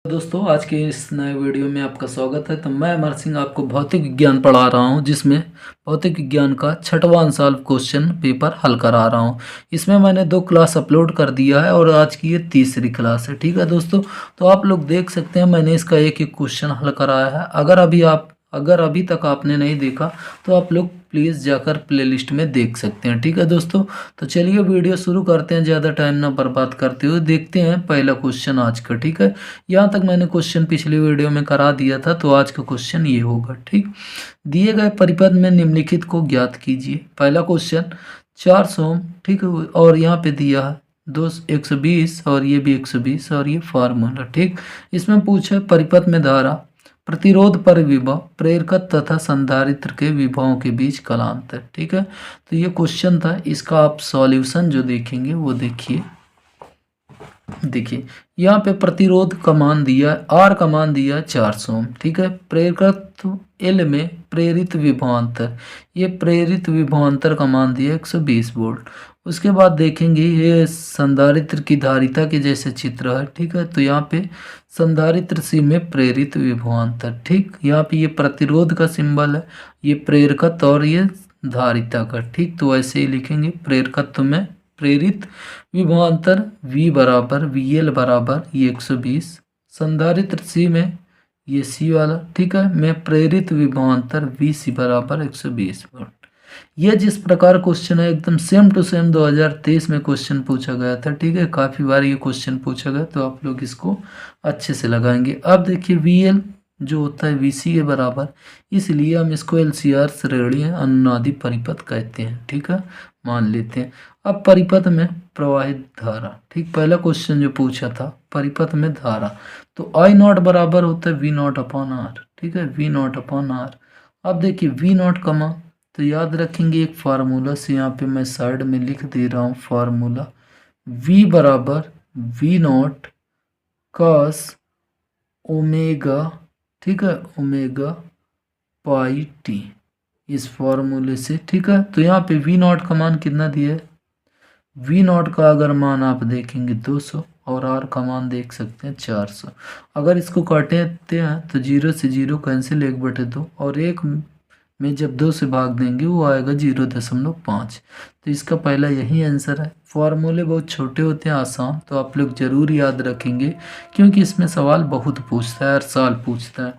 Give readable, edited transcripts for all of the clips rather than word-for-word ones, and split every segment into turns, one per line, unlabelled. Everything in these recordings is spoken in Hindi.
दोस्तों, आज के इस नए वीडियो में आपका स्वागत है। तो मैं अमर सिंह आपको भौतिक विज्ञान पढ़ा रहा हूं, जिसमें भौतिक विज्ञान का छठवां अनसॉल्व क्वेश्चन पेपर हल करा रहा हूं। इसमें मैंने 2 क्लास अपलोड कर दिया है और आज की ये तीसरी क्लास है। ठीक है दोस्तों, तो आप लोग देख सकते हैं मैंने इसका एक एक क्वेश्चन हल कराया है। अगर अभी तक आपने नहीं देखा तो आप लोग प्लीज़ जाकर प्लेलिस्ट में देख सकते हैं। ठीक है दोस्तों, तो चलिए वीडियो शुरू करते हैं। ज़्यादा टाइम ना बर्बाद करते हुए देखते हैं पहला क्वेश्चन आज का। ठीक है, यहाँ तक मैंने क्वेश्चन पिछली वीडियो में करा दिया था, तो आज का क्वेश्चन ये होगा। ठीक, दिए गए परिपथ में निम्नलिखित को ज्ञात कीजिए। पहला क्वेश्चन 400 ओम, ठीक है, और यहाँ पे दिया है 120 और ये भी 120 और ये फार्मूला। ठीक, इसमें पूछा परिपथ में धारा, प्रतिरोध पर विभव, प्रेरकत्व तथा संधारित्र के विभवों के बीच कालांतर। ठीक है, तो ये क्वेश्चन था। इसका आप सॉल्यूशन जो देखेंगे वो देखिए यहाँ पे प्रतिरोध का मान दिया, आर का मान दिया 400 ओम। ठीक है, प्रेरकत्व एल में प्रेरित विभवांतर, ये प्रेरित विभवांतर का मान दिया 120 वोल्ट। उसके बाद देखेंगे ये संधारित्र की धारिता के जैसे चित्र है। ठीक है, तो यहाँ पे संधारित्र सी में प्रेरित विभवांतर। ठीक, यहाँ पे ये प्रतिरोध का सिंबल है, ये प्रेरकत्व और ये धारिता का। ठीक, तो ऐसे ही लिखेंगे, प्रेरकत्व में प्रेरित विभवांतर V बराबर VL बराबर ये 120, संधारित्र C में ये C वाला। ठीक है, में प्रेरित विभवांतर VC बराबर 120 वोल्ट। ये जिस प्रकार क्वेश्चन है एकदम सेम टू सेम 2023 में क्वेश्चन पूछा गया था। ठीक है, काफ़ी बार ये क्वेश्चन पूछा गया, तो आप लोग इसको अच्छे से लगाएंगे। अब देखिए VL जो होता है VC के बराबर, इसलिए हम इसको LCR श्रेणी अनुनादी परिपथ कहते हैं। ठीक है, मान लेते हैं। अब परिपथ में प्रवाहित धारा, ठीक, पहला क्वेश्चन जो पूछा था परिपथ में धारा, तो I नॉट बराबर होता है V नॉट अपॉन R। ठीक है, V नॉट अपॉन R। अब देखिए V नॉट का मान तो याद रखेंगे एक फार्मूला से, यहाँ पे मैं साइड में लिख दे रहा हूँ फार्मूला, V बराबर V नॉट कॉस ओमेगा, ठीक है, ओमेगा पाई टी, इस फॉर्मूले से। ठीक है, तो यहाँ पे V नॉट का मान कितना दिया है, V नॉट का अगर मान आप देखेंगे 200 और R का मान देख सकते हैं 400। अगर इसको काटते हैं तो 0 से 0 कैंसिल, 1/2, और 1 में जब 2 से भाग देंगे वो आएगा 0.5। तो इसका पहला यही आंसर है। फॉर्मूले बहुत छोटे होते हैं, आसान, तो आप लोग ज़रूर याद रखेंगे क्योंकि इसमें सवाल बहुत पूछता है, हर साल पूछता है।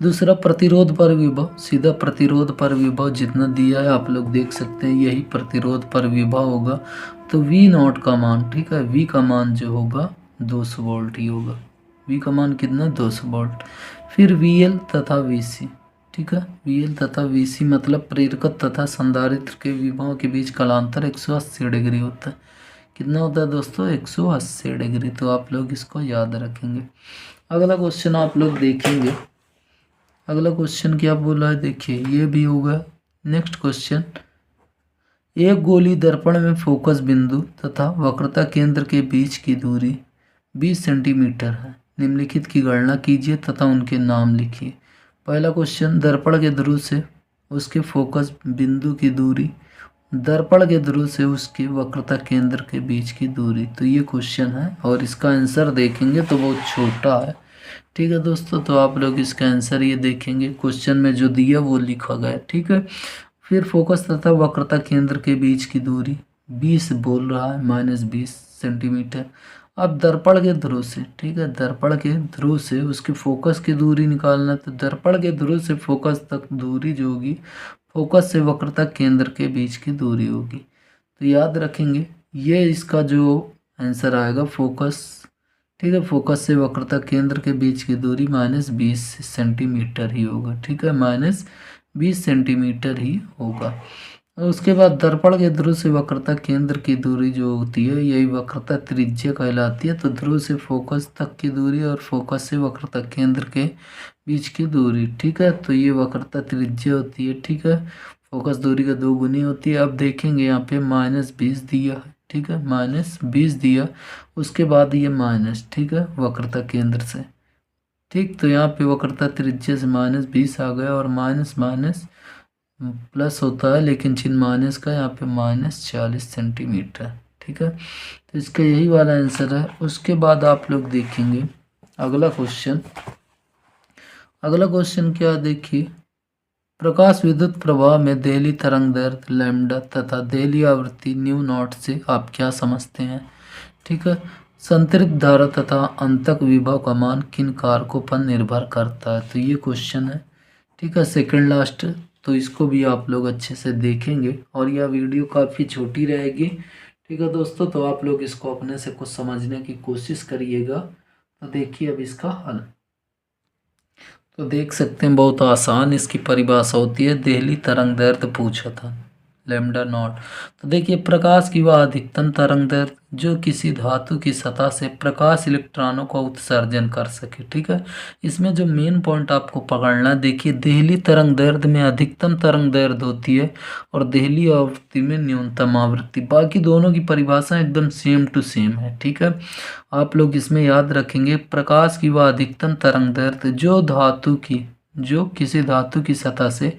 दूसरा प्रतिरोध पर विभव, सीधा प्रतिरोध पर विभव जितना दिया है आप लोग देख सकते हैं, यही प्रतिरोध पर विभव होगा। तो V नॉट का मान, ठीक है, V का मान जो होगा 200 वोल्ट ही होगा। V का मान कितना, 200 वोल्ट। फिर VL तथा VC, ठीक है, VL तथा VC मतलब प्रेरकत्व तथा संधारित्र के विभव के बीच कालांतर 180 डिग्री होता है। कितना होता है दोस्तों, 180 डिग्री। तो आप लोग इसको याद रखेंगे। अगला क्वेश्चन आप लोग देखेंगे, अगला क्वेश्चन क्या बोला है, देखिए ये भी होगा। नेक्स्ट क्वेश्चन, एक गोली दर्पण में फोकस बिंदु तथा वक्रता केंद्र के बीच की दूरी 20 सेंटीमीटर है। निम्नलिखित की गणना कीजिए तथा उनके नाम लिखिए। पहला क्वेश्चन, दर्पण के ध्रुव से उसके फोकस बिंदु की दूरी, दर्पण के ध्रुव से उसके वक्रता केंद्र के बीच की दूरी। तो ये क्वेश्चन है और इसका आंसर देखेंगे तो बहुत छोटा है। ठीक है दोस्तों, तो आप लोग इसका आंसर ये देखेंगे, क्वेश्चन में जो दिया वो लिखा गया। ठीक है, फिर फोकस तथा वक्रता केंद्र के बीच की दूरी 20 बोल रहा है, -20 सेंटीमीटर। अब दर्पण के ध्रुव से, ठीक है, दर्पण के ध्रुव से उसके फोकस की दूरी निकालना, तो दर्पण के ध्रुव से फोकस तक दूरी जो होगी, फोकस से वक्रता केंद्र के बीच की दूरी होगी। तो याद रखेंगे ये इसका जो आंसर आएगा फोकस, ठीक है, फोकस से वक्रता केंद्र के बीच की दूरी -20 सेंटीमीटर ही होगा। ठीक है, -20 सेंटीमीटर ही होगा। और उसके बाद दर्पण के ध्रुव से वक्रता केंद्र की दूरी जो होती है, यही वक्रता त्रिज्या कहलाती है। तो ध्रुव से फोकस तक की दूरी और फोकस से वक्रता केंद्र के बीच की दूरी, ठीक है, तो ये वक्रता त्रिज्या होती है। ठीक है, फोकस दूरी का 2 गुनी होती है। अब देखेंगे यहाँ पे -20 दिया है, ठीक है, -20 दिया, उसके बाद ये माइनस, ठीक है, वक्रता केंद्र से। ठीक, तो यहाँ पे वक्रता त्रिज्या से -20 आ गया और माइनस माइनस प्लस होता है, लेकिन चिन्ह माइनस का, यहाँ पे -40 सेंटीमीटर। ठीक है, तो इसका यही वाला आंसर है। उसके बाद आप लोग देखेंगे अगला क्वेश्चन क्या देखिए, प्रकाश विद्युत प्रवाह में देहली तरंगदैर्घ्य लैम्डा तथा देहली आवृत्ति न्यू नॉट से आप क्या समझते हैं। ठीक है, संतृप्त धारा तथा अंतक विभव का मान किन कारकों पर निर्भर करता है, तो ये क्वेश्चन है। ठीक है, सेकंड लास्ट, तो इसको भी आप लोग अच्छे से देखेंगे और यह वीडियो काफ़ी छोटी रहेगी। ठीक है दोस्तों, तो आप लोग इसको अपने से कुछ समझने की कोशिश करिएगा। तो देखिए अब इसका हल, तो देख सकते हैं बहुत आसान इसकी परिभाषा होती है। देहली तरंगदैर्घ्य पूछा था लैम्डा नॉट, तो देखिए प्रकाश की वह अधिकतम तरंगदैर्घ्य जो किसी धातु की सतह से प्रकाश इलेक्ट्रॉनों का उत्सर्जन कर सके। ठीक है, इसमें जो मेन पॉइंट आपको पकड़ना है, देखिए देहली तरंगदैर्घ्य में अधिकतम तरंगदैर्घ्य होती है और देहली आवृत्ति में न्यूनतम आवृत्ति, बाकी दोनों की परिभाषा एकदम सेम टू सेम है। ठीक है, आप लोग इसमें याद रखेंगे प्रकाश की वह अधिकतम तरंगदैर्घ्य जो किसी धातु की सतह से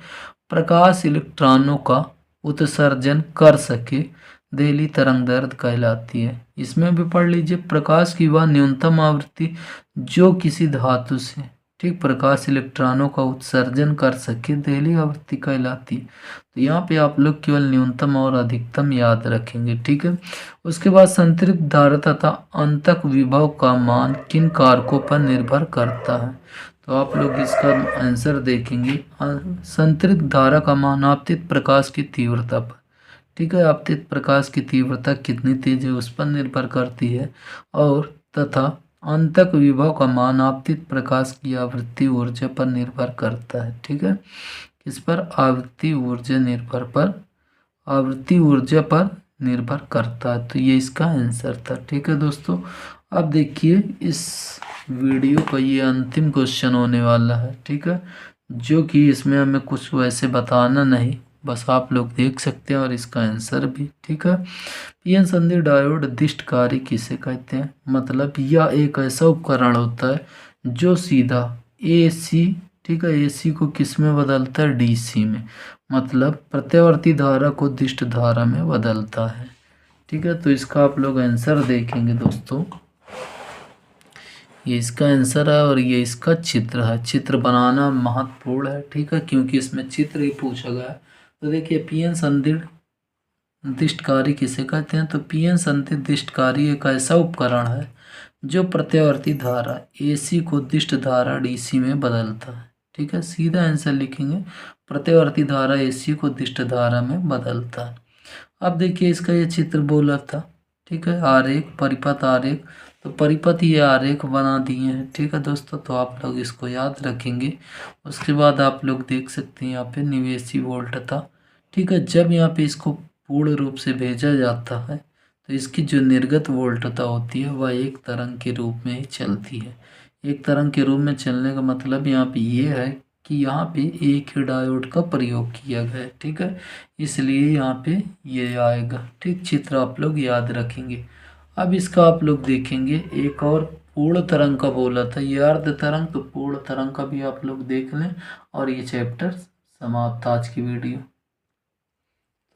प्रकाश इलेक्ट्रॉनों का उत्सर्जन कर सके, देहली तरंगदैर्घ्य कहलाती है। इसमें भी पढ़ लीजिए, प्रकाश की वह न्यूनतम आवृत्ति जो किसी धातु से ठीक प्रकाश इलेक्ट्रॉनों का उत्सर्जन कर सके, देहली आवृत्ति कहलाती है। तो यहाँ पे आप लोग केवल न्यूनतम और अधिकतम याद रखेंगे। ठीक है, उसके बाद संतृप्त धारा तथा अंतक विभव का मान किन कारकों पर निर्भर करता है, तो आप लोग इसका आंसर देखेंगे। संतृप्त धारा का मान आपतित प्रकाश की तीव्रता पर, ठीक है, आपतित प्रकाश की तीव्रता कितनी तेज है उस पर निर्भर करती है, और तथा अंतक विभव का मान आपतित प्रकाश की आवृत्ति ऊर्जा पर निर्भर करता है। ठीक है, किस पर, आवृत्ति ऊर्जा पर निर्भर करता है। तो ये इसका आंसर था। ठीक है दोस्तों, अब देखिए इस वीडियो का ये अंतिम क्वेश्चन होने वाला है। ठीक है, जो कि इसमें हमें कुछ वैसे बताना नहीं, बस आप लोग देख सकते हैं और इसका आंसर भी। ठीक है, पीएन संधि डायोड दिष्टकारी किसे कहते हैं, मतलब यह एक ऐसा उपकरण होता है जो सीधा एसी, ठीक है, एसी को किस में बदलता है, डीसी में, मतलब प्रत्यावर्ती धारा को दिष्ट धारा में बदलता है। ठीक है, तो इसका आप लोग आंसर देखेंगे दोस्तों, ये इसका आंसर है और ये इसका चित्र है। चित्र बनाना महत्वपूर्ण है। ठीक है, क्योंकि इसमें चित्र ही पूछा गया है। तो देखिए पीएन संदिग्ध दिष्टकारी किसे कहते हैं, तो पीएन संदिग्ध दिष्टकारी एक ऐसा उपकरण है जो प्रत्यावर्ती धारा एसी को दिष्ट धारा डीसी में बदलता है। ठीक है, सीधा आंसर लिखेंगे, प्रत्यावर्ती धारा एसी को दिष्ट धारा में बदलता है। अब देखिए इसका ये चित्र बोला था। ठीक है, आरेख, परिपथ आरेख, तो परिपथ ये आरेख बना दिए हैं। ठीक है दोस्तों, तो आप लोग इसको याद रखेंगे। उसके बाद आप लोग देख सकते हैं यहाँ पे निवेशी वोल्टता। ठीक है, जब यहाँ पे इसको पूर्ण रूप से भेजा जाता है तो इसकी जो निर्गत वोल्टता होती है वह एक तरंग के रूप में ही चलती है। एक तरंग के रूप में चलने का मतलब यहाँ पे ये है कि यहाँ पे एक ही डायोड का प्रयोग किया गया है। ठीक है, इसलिए यहाँ पे ये आएगा। ठीक, चित्र आप लोग याद रखेंगे। अब इसका आप लोग देखेंगे एक और पूर्ण तरंग का बोला था, ये अर्ध तरंग, तो पूर्ण तरंग का भी आप लोग देख लें और ये चैप्टर समाप्त आज की वीडियो।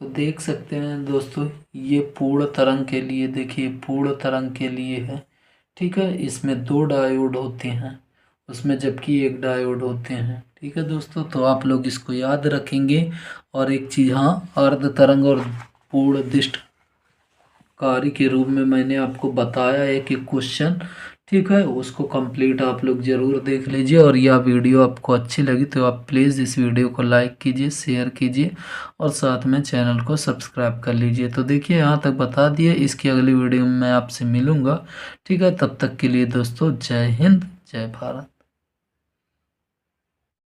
तो देख सकते हैं दोस्तों, ये पूर्ण तरंग के लिए, देखिए पूर्ण तरंग के लिए है। ठीक है, इसमें 2 डायोड होते हैं उसमें, जबकि 1 डायोड होते हैं। ठीक है दोस्तों, तो आप लोग इसको याद रखेंगे। और एक चीज़, हाँ, अर्ध तरंग और पूर्ण दिष्टकारी के रूप में मैंने आपको बताया एक क्वेश्चन। ठीक है, उसको कंप्लीट आप लोग ज़रूर देख लीजिए। और यह वीडियो आपको अच्छी लगी तो आप प्लीज़ इस वीडियो को लाइक कीजिए, शेयर कीजिए और साथ में चैनल को सब्सक्राइब कर लीजिए। तो देखिए यहाँ तक बता दिए, इसकी अगली वीडियो में मैं आपसे मिलूँगा। ठीक है, तब तक के लिए दोस्तों जय हिंद, जय भारत।